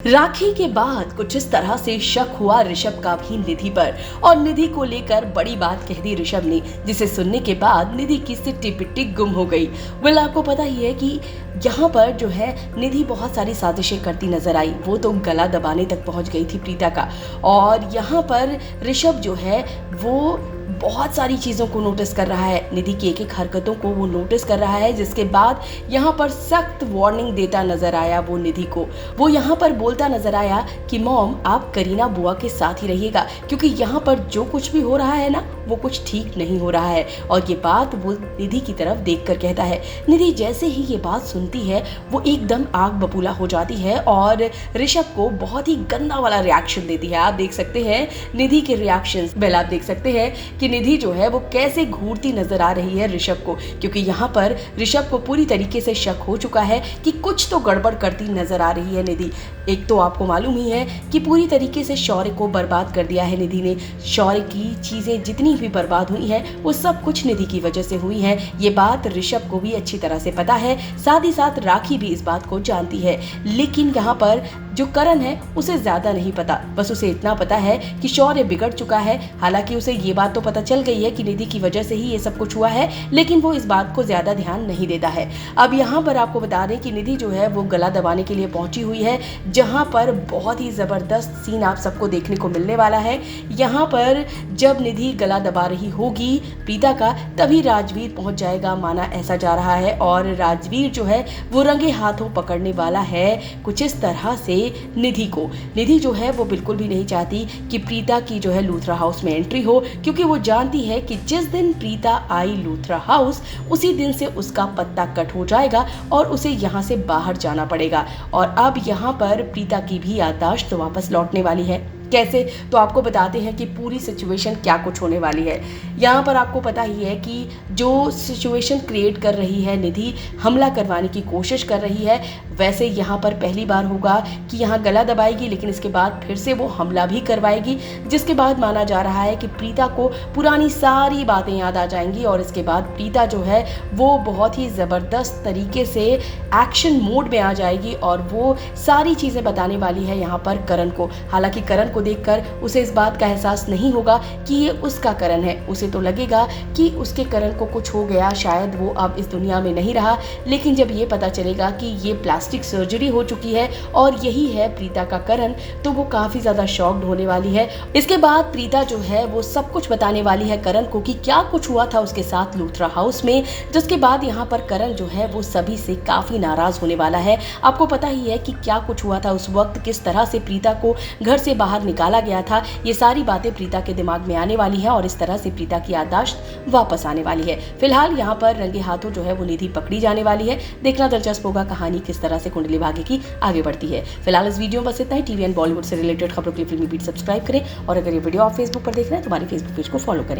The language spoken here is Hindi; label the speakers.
Speaker 1: राखी के बाद कुछ इस तरह से शक हुआ ऋषभ का भी निधि पर और निधि को लेकर बड़ी बात कह दी ऋषभ ने, जिसे सुनने के बाद निधि की सिट्टी पिट्टी गुम हो गई। वेल, आपको पता ही है कि यहाँ पर जो है निधि बहुत सारी साजिशें करती नजर आई। वो तो गला दबाने तक पहुंच गई थी प्रीता का, और यहाँ पर ऋषभ जो है वो बहुत सारी चीज़ों को नोटिस कर रहा है, निधि की एक एक हरकतों को वो नोटिस कर रहा है, जिसके बाद यहाँ पर सख्त वार्निंग देता नजर आया वो निधि को। वो यहाँ पर बोलता नजर आया कि मॉम, आप करीना बुआ के साथ ही रहिएगा, क्योंकि यहाँ पर जो कुछ भी हो रहा है ना, वो कुछ ठीक नहीं हो रहा है। और ये बात वो निधि की तरफ देख कर कहता है। निधि जैसे ही ये बात सुनती है वो एकदम आग बबूला हो जाती है और ऋषभ को बहुत ही गंदा वाला रिएक्शन देती है। आप देख सकते हैं निधि के रिएक्शंस। वेल, आप देख सकते हैं कि निधि जो है वो कैसे घूरती नजर आ रही है ऋषभ को, क्योंकि यहाँ पर ऋषभ को पूरी तरीके से शक हो चुका है कि कुछ तो गड़बड़ करती नजर आ रही है निधि। एक तो आपको मालूम ही है कि पूरी तरीके से शौर्य को बर्बाद कर दिया है निधि ने। शौर्य की चीजें जितनी भी बर्बाद हुई है वो सब कुछ निधि की वजह से हुई है। ये बात ऋषभ को भी अच्छी तरह से पता है, साथ ही साथ राखी भी इस बात को जानती है। लेकिन यहाँ पर जो करण है उसे ज्यादा नहीं पता, बस उसे इतना पता है कि शौर्य बिगड़ चुका है। हालांकि उसे ये बात तो पता चल गई है कि निधि की वजह से ही ये सब कुछ हुआ है, लेकिन वो इस बात को ज्यादा ध्यान नहीं देता है। अब यहाँ पर आपको बता दें कि निधि जो है वो गला दबाने के लिए पहुंची हुई है, जहां पर बहुत ही जबरदस्त सीन आप सबको देखने को मिलने वाला है। यहाँ पर जब निधि गला दबा रही होगी प्रीता का, तभी राजवीर पहुंच जाएगा, माना ऐसा जा रहा है। और राजवीर जो है वो रंगे हाथों पकड़ने वाला है कुछ इस तरह से निधि को। निधि जो है वो बिल्कुल भी नहीं चाहती कि प्रीता की जो है लूथरा हाउस में एंट्री हो, क्योंकि वो जानती है कि जिस दिन प्रीता आई लूथरा हाउस उसी दिन से उसका पत्ता कट हो जाएगा और उसे यहाँ से बाहर जाना पड़ेगा। और अब यहाँ पर प्रीता की भी याददाश्त वापस लौटने वाली है। कैसे, तो आपको बताते हैं कि पूरी सिचुएशन क्या कुछ होने वाली है। यहाँ पर आपको पता ही है कि जो सिचुएशन क्रिएट कर रही है निधि, हमला करवाने की कोशिश कर रही है। वैसे यहाँ पर पहली बार होगा कि यहाँ गला दबाएगी, लेकिन इसके बाद फिर से वो हमला भी करवाएगी, जिसके बाद माना जा रहा है कि प्रीता को पुरानी सारी बातें याद आ जाएंगी और इसके बाद प्रीता जो है वो बहुत ही ज़बरदस्त तरीके से एक्शन मोड में आ जाएगी और वो सारी चीज़ें बताने वाली है यहाँ पर करण को। हालांकि करण को देखकर उसे इस बात का एहसास नहीं होगा कि ये उसका करण है। उसे तो लगेगा कि उसके करण को कुछ हो गया, शायद वो अब इस दुनिया में नहीं रहा। लेकिन जब ये पता चलेगा कि ये प्लास्टिक सर्जरी हो चुकी है और यही है प्रीता का करण, तो वो काफी ज्यादा शॉक्ड होने वाली है। इसके बाद प्रीता जो है वो सब कुछ बताने वाली है करण को कि क्या कुछ हुआ था उसके साथ लूथरा हाउस में, जिसके बाद यहाँ पर करण जो है वो सभी से काफी नाराज होने वाला है। आपको पता ही है कि क्या कुछ हुआ था उस वक्त, किस तरह से प्रीता को घर से बाहर निकाला गया था। ये सारी बातें प्रीता के दिमाग में आने वाली हैं और इस तरह से प्रीता की याददाश्त वापस आने वाली है। फिलहाल यहाँ पर रंगे हाथों जो है वो निधि पकड़ी जाने वाली है। देखना दिलचस्प होगा कहानी किस तरह से कुंडली भाग्य की आगे बढ़ती है। फिलहाल इस वीडियो में बस इतना ही। टीवी एंड बॉलीवुड से रिलेटेड खबरों के लिए फिल्मी बीट सब्सक्राइब करें और अगर ये वीडियो आप फेसबुक पर देख रहे हैं तो हमारे फेसबुक पेज को फॉलो करें।